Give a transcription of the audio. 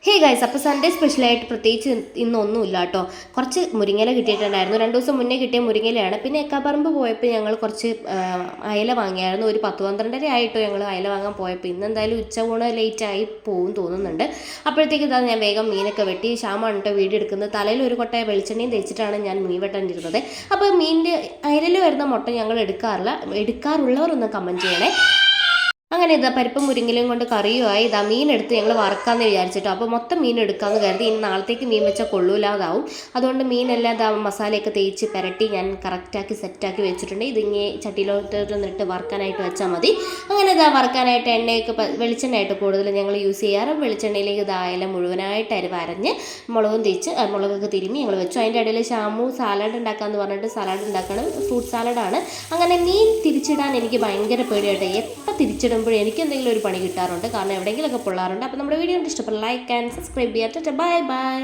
Hey guys, അപ്പോൾ Sunday സ്പെഷ്യലായിട്ട് പ്രത്യേകിച്ച് ഇന്നൊന്നുമില്ല കേട്ടോ. കുറച്ച് മുരിങ്ങയില കിട്ടിയിട്ടുണ്ടായിരുന്നു. 2 ദിവസം മുന്നേ കിട്ടിയ മുരിങ്ങയിലയാണ്. പിന്നെ എക്കാപ്പറമ്പ് പോയപ്പോൾ ഞങ്ങൾ കുറച്ച് അയല വാങ്ങിയായിരുന്നു. ഒരു 10-12 ആയിട്ടോ ഞങ്ങൾ അയല വാങ്ങാൻ പോയപ്പോൾ. ഇന്ന് എന്തായാലും ഉച്ചയൂണ് ലേറ്റായി പോകും തോന്നുന്നുണ്ട്. അപ്പോഴത്തേക്ക് ഇതാ ഞാൻ വേഗം മീനൊക്കെ വെട്ടി. ശ്യാമാണ് കേട്ടോ വീഡിയോ എടുക്കുന്നത്. തലയിൽ ഒരു കൊട്ട വെളിച്ചെണ്ണയും തേച്ചിട്ടാണ് ഞാൻ മീൻ വെട്ടാനിരുന്നത്. അപ്പോൾ മീനിൻ്റെ അയലിൽ വരുന്ന മുട്ട ഞങ്ങൾ എടുക്കാറുള്ളവരൊന്ന് കമൻറ്റ് ചെയ്യണേ. അങ്ങനെ ഇതാ പരിപ്പും മുരിങ്ങലും കൊണ്ട് കറിയുമായി ഇതാ മീൻ എടുത്ത് ഞങ്ങൾ വറക്കാമെന്ന് വിചാരിച്ചിട്ടോ. അപ്പോൾ മൊത്തം മീൻ എടുക്കാമെന്ന് കരുതി. ഇനി നാളത്തേക്ക് മീൻ വെച്ചാൽ കൊള്ളൂലാതാവും. അതുകൊണ്ട് മീനെല്ലാം ഇതാ മസാലയൊക്കെ തേച്ച് പുരട്ടി ഞാൻ കറക്റ്റാക്കി സെറ്റാക്കി വെച്ചിട്ടുണ്ട്. ഇതിങ്ങനെ ചട്ടിയിലോട്ട് വറക്കാനായിട്ട് വെച്ചാൽ മതി. അങ്ങനെ ഇതാ വറക്കാനായിട്ട് എണ്ണയൊക്കെ വെളിച്ചെണ്ണയായിട്ട് കൂടുതൽ ഞങ്ങൾ യൂസ് ചെയ്യാറ്. വെളിച്ചെണ്ണയിലേക്ക് ഇതായാലും മുഴുവനായിട്ട് അരഞ്ഞ് മുളകൊക്കെ തിരുമ്മി ഞങ്ങൾ വെച്ചു. അതിൻ്റെ ഇടയിൽ ഷാമു സാലഡ് ഉണ്ടാക്കാമെന്ന് പറഞ്ഞിട്ട് സാലഡ് ഉണ്ടാക്കണം. ഫ്രൂട്ട് സാലഡാണ്. അങ്ങനെ മീൻ തിരിച്ചിടാൻ എനിക്ക് ഭയങ്കര പേടിയായിട്ട് എപ്പോൾ തിരിച്ചിടും എനിക്ക് എന്തെങ്കിലും ഒരു പണി കിട്ടാറുണ്ട്. കാരണം എവിടെയെങ്കിലുമൊക്കെ പൊള്ളാറുണ്ട്. അപ്പോൾ നമ്മുടെ വീഡിയോ ഇഷ്ടപ്പെട്ട ലൈക്ക് ആൻഡ് സബ്സ്ക്രൈബ് ചെയ്യാം. Bye bye.